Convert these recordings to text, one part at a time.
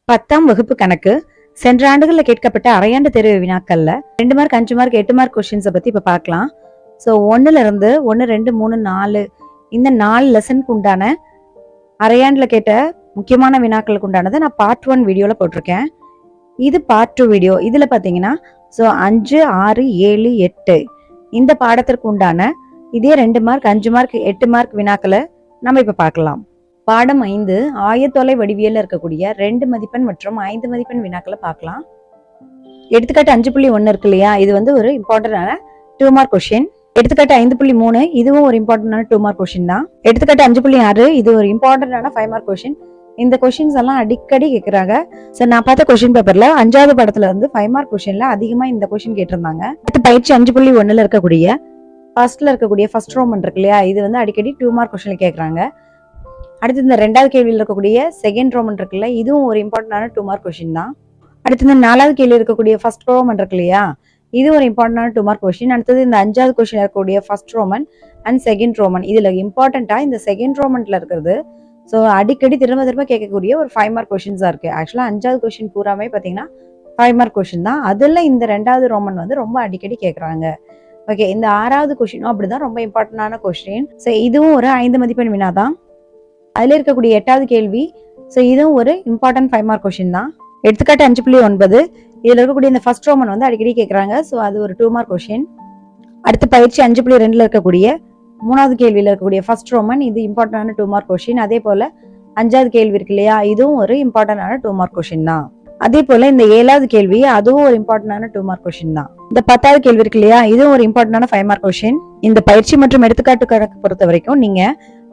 10ஆம் வகுப்பு கணக்கு சென்ற ஆண்டுகளில் கேட்கப்பட்ட அரையாண்டு தேர்வு வினாக்கள்ல 2 மார்க் 5 மார்க் 8 மார்க் கொஸ்டின்ஸை பத்தி இப்ப பார்க்கலாம். ஸோ 1ல இருந்து 1 2 3 4 இந்த 4 லெசனுக்கு உண்டான அரையாண்டுல கேட்ட முக்கியமான வினாக்களுக்கு உண்டானதை நான் பார்ட் 1 வீடியோல போட்டிருக்கேன். இது பார்ட் 2 வீடியோ. இதுல பாத்தீங்கன்னா 5 6 7 8 இந்த பாடத்திற்கு உண்டான இதே 2 மார்க் 5 மார்க் 8 மார்க் வினாக்களை நம்ம இப்ப பார்க்கலாம். பாடம் 5 ஆயத்தொலை வடிவியல் இருக்கக்கூடிய 2 மதிப்பெண் மற்றும் 5 மதிப்பெண் வினாக்களை பார்க்கலாம். எடுத்துக்காட்டு 5.1 இருக்கு இல்லையா, இது ஒரு இம்பார்ட்டன்டான 2 மார்க் கொஸ்டின். எடுத்துக்காட்டு 5.3 இதுவும் ஒரு இம்பார்ட்டன்டான 2 மார்க் கொஸ்டின் தான். எடுத்துக்காட்டு 5.6 இது ஒரு இம்பார்ட்டன்டான 5 மார்க் கொஸ்டின். இந்த கொஸ்டின்ஸ் எல்லாம் அடிக்கடி கேட்கறாங்க. சோ நான் பார்த்த கொஸ்டின் பேப்பர்ல 5வது படத்துல 5 மார்க் கொஸ்டின்ல அதிகமா இந்த கொஸ்டின் கேட்டிருந்தாங்க. அடுத்து பயிற்சி 5.1ல இருக்கக்கூடிய ஃபர்ஸ்ட் ரோமன் இருக்கு இல்லையா, இது அடிக்கடி 2 மார்க் கொஸ்டின்ல கேட்கறாங்க. அடுத்து இந்த 2வது கேள்வியில் இருக்கக்கூடிய செகண்ட் ரோமன் இருக்குல்ல, இதுவும் ஒரு இம்பார்ட்டன்டான 2 மார்க் கொஸ்டின் தான். அடுத்து இந்த 4வது கேள்வி இருக்கக்கூடிய ஃபர்ஸ்ட் ரோமன் இருக்கு இல்லையா, இது ஒரு இம்பார்ட்டன்டான 2 மார்க் கொஸ்டின். அடுத்தது இந்த 5வது கொஸ்டின் இருக்கக்கூடிய first Roman and second Roman, இதுல இம்பார்ட்டன்டா இந்த செகண்ட் ரோமன்ல இருக்கிறது. ஸோ அடிக்கடி திரும்ப கேட்கக்கூடிய ஒரு 5 மார்க் கொஸ்டின்ஸா இருக்கு. ஆக்சுவலா 5வது கொஸ்டின் பூராமே பாத்தீங்கன்னா 5 மார்க் கொஸ்டின் தான். அதுல இந்த 2வது ரோமன் ரொம்ப அடிக்கடி கேட்கறாங்க. ஓகே, இந்த 6வது கொஸ்டினும் அப்படிதான் ரொம்ப இம்பார்ட்டன்டான கொஸ்டின். ஸோ இதுவும் ஒரு 5 மதிப்பெண் வினா தான். அதுல இருக்கக்கூடிய 8வது கேள்வி, ஸோ இதுவும் ஒரு இம்பார்ட்டன்ட் 5 மார்க் கொஸ்டின் தான். எடுத்துக்காட்டு 5.9 இதுல இருக்கக்கூடிய இந்த ஃபர்ஸ்ட் ரோமன் அடிக்கடி கேட்கறாங்க. ஸோ அது ஒரு 2 மார்க் கொஸ்டின். அடுத்து பயிற்சி 5.2ல இருக்கக்கூடிய 3வது கேள்வியில இருக்கக்கூடிய ஃபர்ஸ்ட் ரோமன், இது இம்பார்ட்டன்டான 2 மார்க் கொஸ்டின். அதே போல 5வது கேள்வி இருக்கு இல்லையா, இதுவும் ஒரு இம்பார்ட்டன்டான 2 மார்க் கொஸ்டின் தான். அதே போல இந்த 7வது கேள்வி அதுவும் ஒரு இம்பார்ட்டன்டான 2 மார்க் கொஸ்டின் தான். இந்த 10வது கேள்வி இருக்கு இல்லையா, இதுவும் ஒரு இம்பார்ட்டன்டான 5 மார்க் கொஸ்டின். இந்த பயிற்சி மற்றும் எடுத்துக்காட்டு கணக்கு பொறுத்த வரைக்கும் நீங்க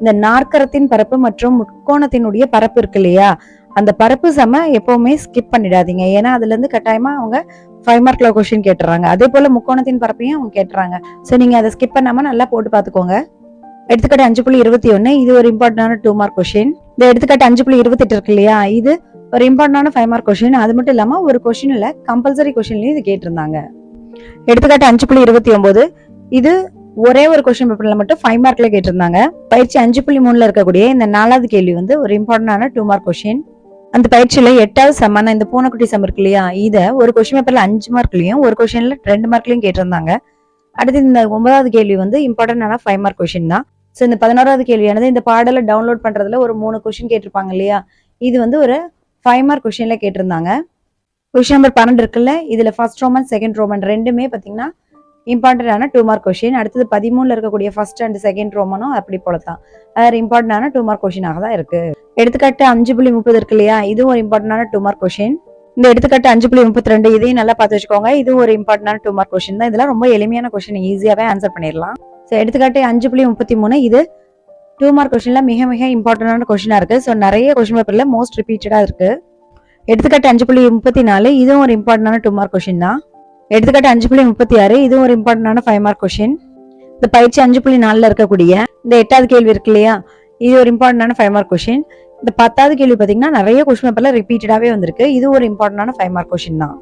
இந்த நாற்கரத்தின் பரப்பு மற்றும் முக்கோணத்தினுடைய பரப்பு இருக்கு இல்லையா, அந்த பரப்பு சம எப்பவுமே ஸ்கிப் பண்ணிடாதீங்க. ஏன்னா அதுல இருந்து கட்டாயமா அவங்க 5 மார்க்ல கொஸ்டின் கேட்டுறாங்க. அதே போல முக்கோணத்தின் பரப்பையும் அவங்க கேட்டுறாங்க. சோ நீங்க அதை ஸ்கிப் பண்ணாம நல்லா போட்டு பாத்துக்கோங்க. எடுத்துக்காட்டு 5.21 இது ஒரு இம்பார்ட்டன்டான 2 மார்க் கொஸ்டின். இந்த எடுத்துக்காட்டு 5.28 இருக்கு இல்லையா, இது ஒரு இம்பார்ட்டன்டான 5 மார்க் கொஸ்டின். அது மட்டும் இல்லாம ஒரு கொஸ்டின்ல கம்பல்சரி கொஸ்டின்லயும் இது கேட்டிருந்தாங்க. எடுத்துக்காட்டு 5.29 இது ஒரே ஒரு கொஸ்டின் பேப்பர்ல மட்டும் 5 மார்க்ல கேட்டிருந்தாங்க. பயிற்சி 5.3ல இருக்கக்கூடிய இந்த 4வது கேள்வி ஒரு இம்பார்ட்டன்டான 2 மார்க் கொஸ்டின். அந்த பயிற்சியில 8வது சமான இந்த பூனைக்குட்டி சம் இருக்கு இல்லையா, இத ஒரு கொஸ்டின் பேப்பர்ல 5 மார்க்லயும் ஒரு கொஸ்டின்ல 2 மார்க்லயும் கேட்டிருந்தாங்க. அடுத்து இந்த 9வது கேள்வி இம்பார்ட்டன்டான 5 மார்க் கொஸ்டின் தான். சோ இந்த 11வது கேள்வியானது இந்த பாடலை டவுன்லோட் பண்றதுல ஒரு 3 கொஸ்டின் கேட்டிருப்பாங்க இல்லையா, இது ஒரு 5 மார்க் கொஸ்டின்ல கேட்டிருந்தாங்க. கொஸ்டின் நம்பர் 12 இருக்குல்ல, இதுல ஃபர்ஸ்ட் ரோமன் செகண்ட் ரோமன் ரெண்டுமே பாத்தீங்கன்னா இம்பார்ட்டன்டான 2 மார்க் கொஸ்டின். அடுத்தது 13ல இருக்கக்கூடிய ஃபர்ஸ்ட் அண்ட் செகண்ட் ரோமனும் அப்படி போலதான் அது இம்பார்ட்டன்டான 2 மார்க் கொஸ்டினாக தான் இருக்கு. எடுத்துக்காட்டு 5.30 இருக்கு இல்லையா, இதுவும் ஒரு இம்பார்ட்டன்டான 2 மார்க் கொஸ்டின். இந்த எடுத்துக்காட்டு 5.32 இதையும் நல்லா பார்த்து வச்சுக்கோங்க. இது ஒரு இம்பார்ட்டன்டான 2 மார்க் கொஸ்டின் தான். இதெல்லாம் ரொம்ப எளிமையான கொஸ்டின், ஈஸியாவே ஆன்சர் பண்ணிடலாம். ஸோ எடுத்துக்காட்டு 5.33 இது 2 மார்க் கொஸ்டின்ல மிக மிக இம்பார்ட்டன்டான கொஸ்டினா இருக்கு. ஸோ நிறைய கொஸ்டின் பேப்பர்ல மோஸ்ட் ரிப்பீட்டடா இருக்கு. எடுத்துக்காட்டு 5.34 இதுவும் ஒரு இம்பார்ட்டன்டான 2 மார்க் கொஸ்டின் தான். எடுத்துக்காட்டு 5.36 இது ஒரு இம்பார்ட்டன்டான 5 மார்க் கொஸ்டின். இந்த பயிற்சி 5.4ல இருக்கக்கூடிய இந்த 8வது கேள்வி இருக்கு இல்லையா, இது ஒரு இம்பார்ட்டன்டான 5 மார்க் கொஸ்டின். இந்த 10வது கேள்வி பாத்தீங்கன்னா நிறைய கொஸ்டின் பேப்பர்ல ரிப்பீட்டடாவே வந்திருக்கு. இது ஒரு இம்பார்ட்டன்டான 5 மார்க் கொஸ்டின் தான்.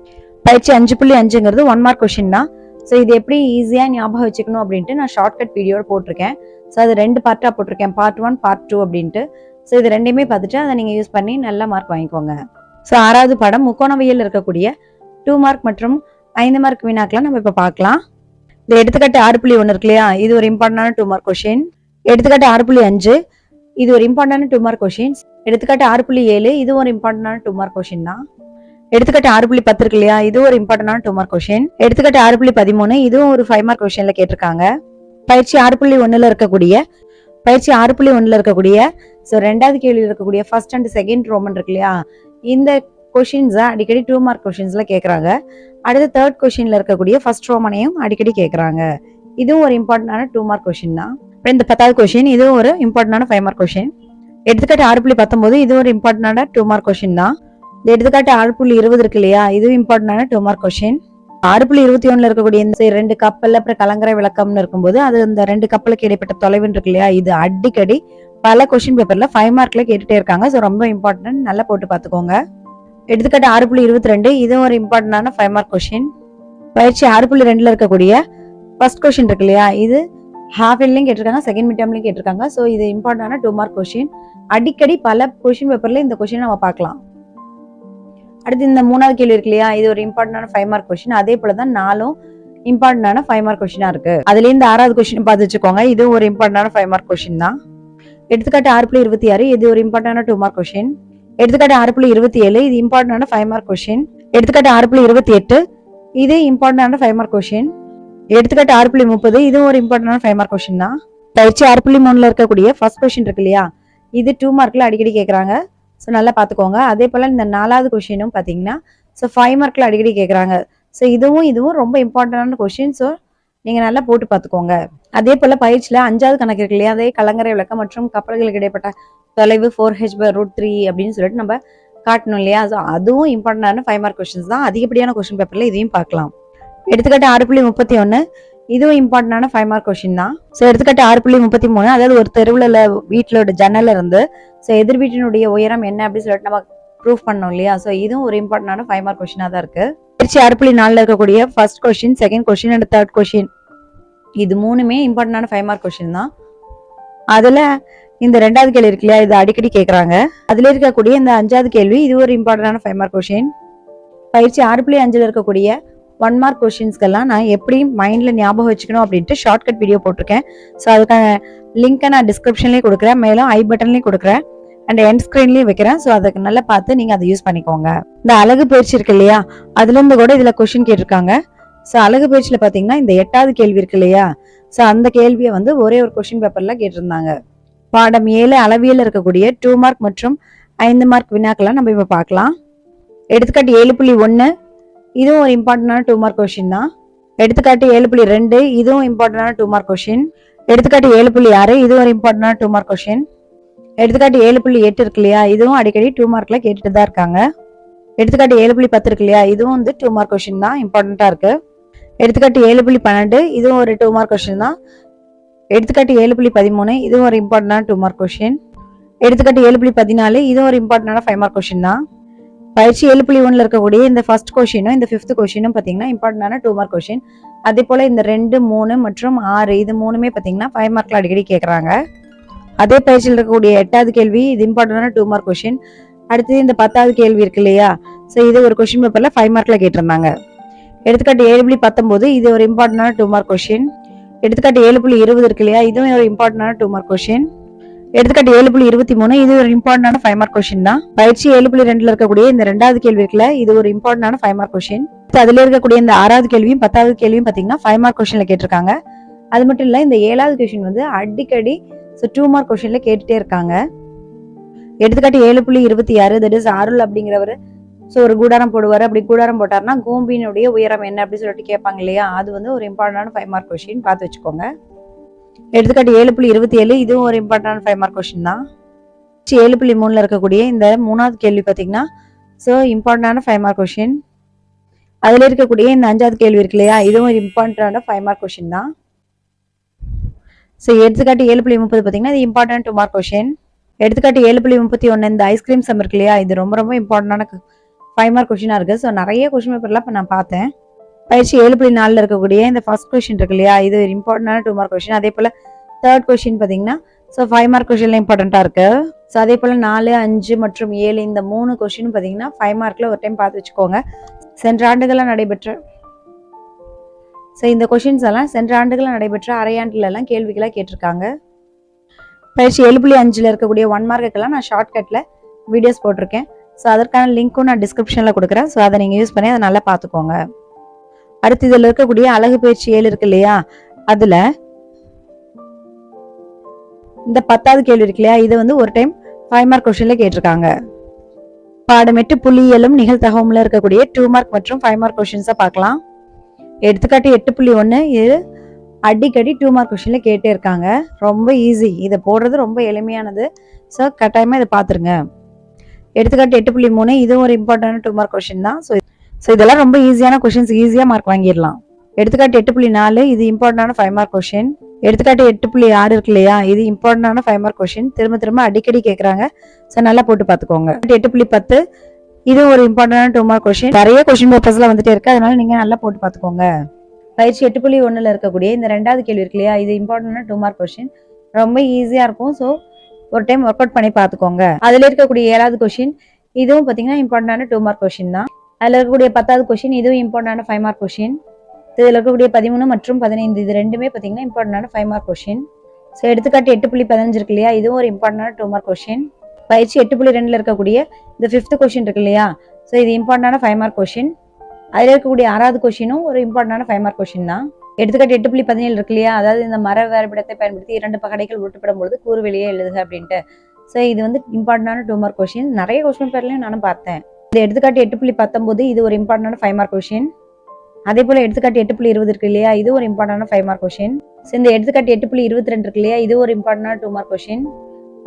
பயிற்சி 5.5ங்கிறது 1 மார்க் கொஸ்டின் தான். ஸோ இது எப்படி ஈஸியா ஞாபகம் வச்சுக்கணும் அப்படின்ட்டு நான் ஷார்ட்கட் வீடியோ போட்டிருக்கேன். ஸோ அது 2 பார்ட்டா போட்டிருக்கேன், பார்ட் 1 பார்ட் 2 அப்படின்ட்டு. ஸோ இது ரெண்டையுமே பார்த்துட்டு அதை நீங்க யூஸ் பண்ணி நல்லா மார்க் வாங்கிக்கோங்க. ஸோ 6வது பாடம் முக்கோணவியல் இருக்கக்கூடிய 2 மார்க் மற்றும் 5 மார்க் வினாக்கெல்லாம் நம்ம இப்ப பார்க்கலாம். இந்த எடுத்துக்காட்டு 6.1 இருக்கு இல்லையா, இது ஒரு இம்பார்ட்டன்டான 2 மார்க் கொஸ்டின். எடுத்துக்காட்டு 6.5 இது ஒரு இம்பார்ட்டன்டான 2 மார்க் கொஸ்டின். எடுத்துக்காட்டு 6.7 இது ஒரு இம்பார்ட்டன்டான 2 மார்க் கொஸ்டின் தான். எடுத்துக்காட்டு 6.10 இருக்கு இல்லையா, இது ஒரு இம்பார்ட்டன்டான 2 மார்க் கொஸ்டின். எடுத்துக்காட்டு 6.13 இதுவும் ஒரு 5 மார்க் கொஸ்டின்ல கேட்டிருக்காங்க. பயிற்சி 6.1ல இருக்கக்கூடிய சோ 2வது கேள்வியில் இருக்கக்கூடிய ஃபர்ஸ்ட் அண்ட் செகண்ட் ரோமன் இருக்கு இல்லையா, இந்த கொஸ்டின்ஸ் அடிக்கடி 2 மார்க் கொஸ்டின்ஸ்ல கேட்கறாங்க. அடுத்து 3rd கொஸ்டின்ல இருக்கக்கூடிய ஃபர்ஸ்ட் ரோமனையும் அடிக்கடி கேட்கறாங்க. இதுவும் ஒரு இம்பார்ட்டன்டான 2 மார்க் கொஸ்டின் தான். அப்புறம் இந்த 10வது கொஸ்டின் இதுவும் ஒரு இம்பார்ட்டன்டான 5 மார்க் கொஸ்டின். எடுத்துக்காட்டு 6.19 இது ஒரு இம்பார்ட்டன்டான 2 மார்க் கொஸ்டின் தான். இந்த எடுத்துக்காட்டு 6.20 இருக்கு இல்லையா, இது இம்பார்ட்டன்டான 2 மார்க் கொஸ்டின். 6.21ல இருக்கக்கூடிய இந்த 2 கப்பல் அப்புறம் கலங்கரை விளக்கம்னு இருக்கும்போது அது இந்த 2 கப்பலுக்கு இடைப்பட்ட தொலைவுன்னு இருக்கு இல்லையா, இது அடிக்கடி பல கொஸ்டின் பேப்பர்ல 5 மார்க்ல கேட்டுட்டே இருக்காங்க. ஸோ ரொம்ப இம்பார்ட்டன்ட், நல்லா போட்டு பாத்துக்கோங்க. எடுத்துக்காட்டு 6.22 இது ஒரு இம்பார்ட்டன்டான 5 மார்க் கொஸ்டின். பயிற்சி 6.2ல இருக்கக்கூடிய ஃபர்ஸ்ட் கொஸ்டின் இருக்கு இல்லையா, இது ஹாஃப் இயர்லயும் கேட்டிருக்காங்க, செகண்ட் மிட் டேர்ம்லயும் கேட்டிருக்காங்க. ஸோ இது இம்பார்ட்டன்டான 2 மார்க் கொஸ்டின். அடிக்கடி பல கொஸ்டின் பேப்பர்ல இந்த கொஸ்டின் நம்ம பார்க்கலாம். அடுத்து இந்த 3வது கேள்வி இருக்கு இல்லையா, இது ஒரு இம்பார்ட்டன்டான 5 மார்க் கொஸ்டின். அதே போல தான் 4ம் இம்பார்ட்டன்டான 5 மார்க் கொஸ்டினா இருக்கு. அதுல இந்த 6வது கொஸ்டின் பார்த்து வச்சுக்கோங்க. இது ஒரு இம்பார்ட்டன்டான 5 மார்க் கொஸ்டின் தான். எடுத்துக்காட்டு 6.26 இது ஒரு இம்பார்ட்டன்டான 2 மார்க் கொஸ்டின். எடுத்துக்காட்டு 6.27 இது இம்பார்ட்டன்டான 5 மார்க் கொஸ்டின். எடுத்துக்காட்டு 6.28 இது இம்பார்ட்டன்டான 5 மார்க் கொஸ்டின். எடுத்துக்காட்டு 6.30 இது ஒரு இம்பார்ட்டன்டான 5 மார்க் கொஸ்டின் தான். பயிற்சி 6.3ல இருக்கக்கூடிய ஃபர்ஸ்ட் கொஸ்டின் இருக்கு இல்லையா, இது 2 மார்க்ல அடிக்கடி கேட்கறாங்க. ஸோ நல்லா பார்த்துக்கோங்க. அதே போல இந்த 4வது கொஸ்டினும் பார்த்தீங்கன்னா ஸோ 5 மார்க்ல அடிக்கடி கேட்கறாங்க. ஸோ இதுவும் ரொம்ப இம்பார்ட்டன்டான கொஸ்டின். ஸோ நீங்க நல்லா போட்டு பார்த்துக்கோங்க. அதே போல பயிற்சியில 5வது கணக்கு இருக்கு இல்லையா, அதே கலங்கரை விளக்கம் மற்றும் கப்பல்களுக்கு இடைப்பட்ட தொலைவு 4h/√3 அப்படின்னு சொல்லிட்டு நம்ம காட்டணும் இல்லையா. ஸோ அதுவும் இம்பார்ட்டன்டான 5 மார்க் கொஸ்டின்ஸ் தான். அதிகப்படியான கொஸ்டின் பேப்பர்ல இதையும் பார்க்கலாம். எடுத்துக்காட்டு 6.31 இதுவும் இம்பார்ட்டன்டான 5 மார்க் கொஸ்டின் தான். ஸோ எடுத்துக்காட்டு 6.33 அதாவது ஒரு தெருவுல வீட்டிலோட ஜன்னல்ல இருந்து ஸோ எதிர் வீட்டினுடைய உயரம் என்ன அப்படின்னு சொல்லிட்டு நம்ம ப்ரூஃப் பண்ணோம் இல்லையா. ஸோ இதுவும் ஒரு இம்பார்ட்டன்டான 5 மார்க் கொஸ்டினா தான் இருக்கு. பயிற்சி 6.4ல இருக்கக்கூடிய first question, second question and third question இது 3மே இம்பார்ட்டன்டான 5 மார்க் கொஸ்டின் தான். அதுல இந்த 2வது கேள்வி இருக்கு இல்லையா, இது அடிக்கடி கேட்கறாங்க. அதுல இருக்கக்கூடிய இந்த 5வது கேள்வி இது ஒரு இம்பார்ட்டன்டான 5 மார்க் கொஸ்டின். பயிற்சி 6.5ல இருக்கக்கூடிய 1 மார்க் கொஸ்டின்ஸ்க்கெல்லாம் நான் எப்படி மைண்ட்ல ஞாபகம் வச்சுக்கணும் அப்படின்ட்டு ஷார்ட்கட் வீடியோ போட்டிருக்கேன். ஸோ அதுக்கான லிங்கை நான் டிஸ்கிரிப்ஷன்லேயும் கொடுக்குறேன், மேலும் ஐ பட்டன்லேயும் கொடுக்குறேன் அண்ட் எண்ட் ஸ்க்ரீன்லேயும் வைக்கிறேன். ஸோ அதுக்கு நல்லா பார்த்து நீங்கள் அதை யூஸ் பண்ணிக்கோங்க. இந்த அழகு பயிற்சி இருக்கு இல்லையா, அதுலேருந்து கூட இதில் கொஸ்டின் கேட்டிருக்காங்க. ஸோ அழகு பயிற்சியில் பார்த்தீங்கன்னா இந்த 8வது கேள்வி இருக்கு இல்லையா, ஸோ அந்த கேள்வியை வந்து ஒரே ஒரு கொஸ்டின் பேப்பரில் கேட்டிருந்தாங்க. பாடம் 7 அளவியல் இருக்கக்கூடிய 2 மார்க் மற்றும் 5 மார்க் வினாக்கெல்லாம் நம்ம இப்போ பார்க்கலாம். எடுத்துக்காட்டு 7.1 இதுவும் ஒரு இம்பார்ட்டன்டான 2 மார்க் கொஸ்டின் தான். எடுத்துக்காட்டு 7.2 இதுவும் இம்பார்ட்டன்டான 2 மார்க் கொஸ்டின். எடுத்துக்காட்டு 7.6 இது ஒரு இம்பார்ட்டன்டான 2 மார்க் கொஸ்டின். எடுத்துக்காட்டு 7.8 இருக்கு இல்லையா, இதுவும் அடிக்கடி 2 மார்க்ல கேட்டுட்டு தான் இருக்காங்க. எடுத்துக்காட்டு 7.10 இருக்கு இல்லையா, இதுவும் வந்து 2 மார்க் கொஸ்டின் தான், இம்பார்ட்டன்டா இருக்கு. எடுத்துக்காட்டு 7.12 இதுவும் ஒரு 2 மார்க் கொஸ்டின் தான். எடுத்துக்காட்டு 7.13 இதுவும் ஒரு இம்பார்ட்டன்டான 2 மார்க் கொஸ்டின். எடுத்துக்காட்டு 7.14 இதுவும் ஒரு இம்பார்ட்டன்டான 5 மார்க் கொஸ்டின் தான். பயிற்சி 7.1ல இருக்கக்கூடிய இந்த ஃபர்ஸ்ட் கொஸ்டினும் இந்த 5th கொஸ்டினும் பார்த்தீங்கன்னா இம்பார்ட்டன்டான 2 மார்க் கொஸ்டின். அதே போல இந்த 2, 3 மற்றும் 6 இது 3மே பார்த்தீங்கன்னா 5 மார்க்ல அடிக்கடி கேட்கறாங்க. அதே பயிற்சியில் இருக்கக்கூடிய 8வது கேள்வி இது இம்பார்ட்டன்டான 2 மார்க் கொஸ்டின். அடுத்து இந்த 10வது கேள்வி இருக்கு இல்லையா, ஸோ இது ஒரு கொஸ்டின் பேப்பர்ல 5 மார்க்ல கேட்டிருந்தாங்க. எடுத்துக்காட்டு 7.19 இது ஒரு இம்பார்ட்டன்டான 2 மார்க் கொஸ்டின். எடுத்துக்காட்டு 7.20 இருக்கு இல்லையா, இதுவும் ஒரு இம்பார்ட்டன்டான 2 மார்க் கொஸ்டின். எடுத்துக்காட்டு 7.23 இது ஒரு இம்பார்ட்டன்டான 5 மார்க் கொஸ்டின் தான். பயிற்சி 7.2ல இருக்கக்கூடிய இந்த 2வது கேள்வி இருக்குல்ல, இது ஒரு இம்பார்ட்டன்டான 5 மார்க் கொஸ்டின். அதுல இருக்கக்கூடிய இந்த 6வது கேள்வியும் 10வது கேள்வியும் பாத்தீங்கன்னா 5 மார்க் கொஸ்டின்ல கேட்டிருக்காங்க. அது மட்டும் இல்ல இந்த 7வது கொஸ்டின் வந்து அடிக்கடி 2 மார்க் கொஸ்டின்ல கேட்டுட்டே இருக்காங்க. எடுத்துக்காட்டு 7.26 தட் இஸ் அருள் அப்படிங்கிறவர் ஒரு கூடாரம் போடுவாரு. அப்படி கூடாரம் போட்டாருன்னா கூம்பினுடைய உயரம் என்ன அப்படின்னு சொல்லிட்டு கேட்பாங்க இல்லையா, அது வந்து ஒரு இம்பார்ட்டன்டான 5 மார்க் கொஸ்டின், பார்த்து வச்சுக்கோங்க. எடுத்துக்காட்டு 7.27 இதுவும் ஒரு இம்பார்ட்டன்டான 5 மார்க் கொஸ்டின் தான். 7.3ல இருக்கக்கூடிய இந்த 3வது கேள்வி பாத்தீங்கன்னா இம்பார்ட்டன்டான 5 மார்க் கொஸ்டின். அதுல இருக்கக்கூடிய இந்த 5வது கேள்வி இருக்கு இல்லையா, இதுவும் ஒரு இம்பார்ட்டன்டான 5 மார்க் கொஸ்டின் தான். எடுத்துக்காட்டு 7.30 பாத்தீங்கன்னா இது இம்பார்ட்டன்ட் 2 மார்க் கொஸ்டின். எடுத்துக்காட்டு 7.31 இந்த ஐஸ்கிரீம் சம் இருக்கு இல்லையா, இது ரொம்ப ரொம்ப இம்பார்ட்டன்டான 5 மார்க் கொஸ்டினா இருக்கு. ஸோ நிறைய கொஸ்டின் பேப்பர்லாம் இப்போ நான் பார்த்தேன். பயிற்சி 7.4ல இருக்கக்கூடிய இந்த ஃபர்ஸ்ட் கொஸ்டின் இருக்கு இல்லையா, இது ஒரு இம்பார்ட்டன்டான 2 மார்க் கொஸ்டின். அதே போல தேர்ட் கொஸ்டின் பாத்தீங்கன்னா 5 மார்க் கொஸ்டின்ல இம்பார்ட்டன்டா இருக்கு. ஸோ அதே போல 4, 5 மற்றும் 7 இந்த 3 கொஸ்டின் பாத்தீங்கன்னா 5 மார்க்ல ஒரு டைம் பார்த்து வச்சுக்கோங்க. சென்ற ஆண்டுகள்ல நடைபெற்ற இந்த கொஸ்டின்ஸ் எல்லாம் சென்ற ஆண்டுகள்ல நடைபெற்ற அரையாண்டுல எல்லாம் கேள்விகளா கேட்டிருக்காங்க. பயிற்சி 7.5ல இருக்கக்கூடிய 1 மார்க்குக்கெல்லாம் நான் ஷார்ட்கட்ல வீடியோஸ் போட்டிருக்கேன். ஸோ அதற்கான லிங்க்கும் நான் டிஸ்கிரிப்ஷன்ல கொடுக்குறேன். ஸோ அதை நீங்க யூஸ் பண்ணி அதை நல்லா பார்த்துக்கோங்க. அடுத்து இதுல இருக்கக்கூடிய அழகு பயிற்சி 7 இருக்கு இல்லையா, அதுல இந்த 10வது கேள்வி இருக்கு இல்லையா, இது வந்து ஒரு டைம் 5 மார்க் கொஸ்டின்ல கேட்டிருக்காங்க. பாடம் 8 புள்ளியியலும் நிகழ்தகவுல இருக்கக்கூடிய 2 மார்க் மற்றும் 5 மார்க் கொஸ்டின்ஸா பார்க்கலாம். எடுத்துக்காட்டு 8.1 இது அடிக்கடி 2 மார்க் கொஸ்டின்ல கேட்டே இருக்காங்க. ரொம்ப ஈஸி, இதை போடுறது ரொம்ப எளிமையானது. ஸோ கட்டாயமா இதை பார்த்துருங்க. எடுத்துக்காட்டு 8.3 இதுவும் ஒரு இம்பார்ட்டன்டான 2 மார்க் கொஸ்டின் தான். ஸோ இதெல்லாம் ரொம்ப ஈஸியான கொஸ்டின்ஸ், ஈஸியா மார்க் வாங்கிடலாம். எடுத்துக்காட்டு 8.4 இது இம்பார்ட்டன்டான 5 மார்க் கொஸ்டின். எடுத்துக்காட்டு 8.6 இருக்கு இல்லையா, இது இம்பார்ட்டன்டான 5 மார்க் கொஸ்டின். திரும்ப திரும்ப அடிக்கடி கேட்கறாங்க. ஸோ நல்லா போட்டு பார்த்துக்கோங்க. 8.10 இது ஒரு இம்பார்ட்டன்டான 2 மார்க் கொஸ்டின். நிறைய கொஸ்டின் பேப்பர்ஸ்ல வந்துட்டே இருக்கு, அதனால நீங்க நல்லா போட்டு பார்த்துக்கோங்க. பயிற்சி 8.1ல இருக்கக்கூடிய இந்த 2வது கேள்வி இருக்கு இல்லையா, இது இம்பார்ட்டன்டான 2 மார்க் கொஸ்டின். ரொம்ப ஈஸியா இருக்கும். ஸோ ஒரு டைம் ஒர்க் அவுட் பண்ணி பார்த்துக்கோங்க. அதுல இருக்கக்கூடிய 7வது கொஸ்டின் இதுவும் பார்த்தீங்கன்னா இம்பார்ட்டண்டான 2 மார்க் கொஷின் தான். அதில் இருக்கக்கூடிய 10வது கொஷின் இதுவும் இம்பார்ட்டண்டான 5 மார்க் கொஷின். இதில் இருக்கக்கூடிய 13 மற்றும் 15 இது ரெண்டுமே பார்த்தீங்கன்னா இம்பார்ட்டண்டான 5 மார்க் கொஷின். ஸோ எடுத்துக்காட்டு 8.15 இருக்கு இல்லையா, இதுவும் ஒரு இம்பார்ட்டண்டான 2 மார்க் கொஷின். பயிற்சி 8.2ல இருக்கக்கூடிய இந்த 5th கொஷின் இருக்கு இல்லையா, ஸோ இது இம்பார்ட்டண்டான 5 மார்க் கொஷின். அதில் இருக்கக்கூடிய 6வது கொஷினும் ஒரு இம்பார்ட்டண்டான 5 மார்க் கொஷின் தான். எடுத்துக்காட்டு 8.17 இருக்கு இல்லையா, அதாவது இந்த மர வரைபடத்தை பயன்படுத்தி 2 பகடைகள் உருட்டப்படும் பொழுது கூறு வெளியே எழுதுக அப்படின்ட்டு. ஸோ இது வந்து இம்பார்ட்டண்டான 2 மார்க் கொஷின். நிறைய கொஸ்டின் பேர்லையும் நானும் பார்த்தேன். இந்த எடுத்துக்காட்டு 8.19 இது ஒரு இம்பார்ட்டண்டான 5 மார்க் கொஷின். அதே போல எடுத்துக்காட்டு 8.20 இருக்கு இல்லையா, இது ஒரு இம்பார்ட்டண்டான 5 மார்க் கொஷின். ஸோ இந்த எடுத்துக்காட்டு 8.22 இருக்கு இல்லையா, இது ஒரு இம்பார்ட்டண்டான 2 மார்க் கொஷின்.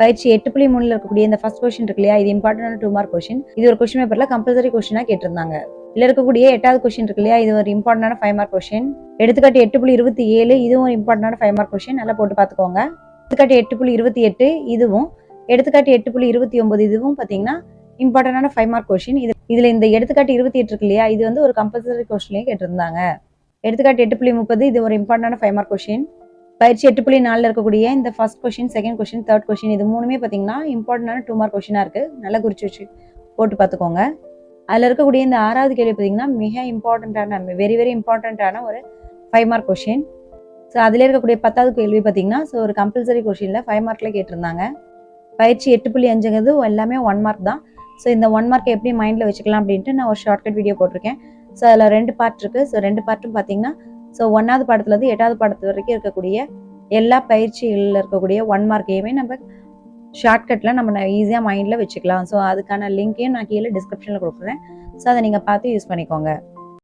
பயிற்சி 8.3ல இருக்கக்கூடிய இந்த ஃபர்ஸ்ட் கொஸ்டின் இருக்கு இல்லையா, இது இம்பார்ட்டன்டான 2 மார்க் கொஸ்டின். இது ஒரு கொஸ்டின் பேப்பர்ல கம்பல்சரி கொஸ்டினா கேட்டிருந்தாங்க. இதுல இருக்கக்கூடிய 8வது கொஸ்டின் இருக்கு இல்லையா, இது ஒரு இம்பார்ட்டன்டான 5 மார்க் கொஸ்டின். எடுத்துக்காட்டு 8.27 இதுவும் ஒரு இம்பார்ட்டன்டான 5 மார்க் கொஸ்டின். நல்லா போட்டு பார்த்துக்கோங்க. எடுத்துக்காட்டு 8.28 இதுவும், எடுத்துக்காட்டு 8.29 இதுவும் பாத்தீங்கன்னா இம்பார்ட்டன்டான 5 மார்க் கொஸ்டின். இதுல இந்த எடுத்துக்காட்டு 28 இருக்கு இல்லையா, இது வந்து ஒரு கம்பல்சரி கொஸ்டின்லயே கேட்டிருந்தாங்க. எடுத்துக்காட்டு 8.30 இது ஒரு இம்பார்ட்டன்டான 5 மார்க் கொஸ்டின். பயிற்சி 8.4ல இருக்கக்கூடிய இந்த first question, second question, third question இது மூணுமே பார்த்தீங்கன்னா இம்பார்ட்டன்டான 2 மார்க் கொஸ்டினா இருக்கு. நல்லா குறிச்சு வச்சு போட்டு பார்த்துக்கோங்க. அதில் இருக்கக்கூடிய இந்த 6வது கேள்வி பார்த்தீங்கன்னா மிக இம்பார்ட்டன்டான, வெரி வெரி இம்பார்ட்டன்டான ஒரு 5 மார்க் கொஸ்டின். ஸோ அதில் இருக்கக்கூடிய 10வது கேள்வி பார்த்தீங்கன்னா ஸோ ஒரு கம்பல்சரி கொஸ்டின்ல 5 மார்க்ல கேட்டிருந்தாங்க. பயிற்சி 8.5ங்கிறது எல்லாமே 1 மார்க் தான். ஸோ இந்த 1 மார்க் எப்படி மைண்ட்ல வச்சுக்கலாம் அப்படின்ட்டு நான் ஒரு ஷார்ட்கட் வீடியோ போட்டிருக்கேன். ஸோ அதில் 2 பார்ட் இருக்கு. ஸோ 2 பார்ட்டும் பார்த்தீங்கன்னா ஸோ 1வது பாடத்துலேருந்து 8வது பாடத்து வரைக்கும் இருக்கக்கூடிய எல்லா பயிற்சிகளில் இருக்கக்கூடிய 1 மார்க்கையுமே நம்ம ஷார்ட்கட்டில் நம்ம ஈஸியாக மைண்டில் வச்சுக்கலாம். ஸோ அதுக்கான லிங்க்கையும் நான் கீழே டிஸ்கிரிப்ஷனில் கொடுக்குறேன். ஸோ அதை நீங்கள் பார்த்து யூஸ் பண்ணிக்கோங்க.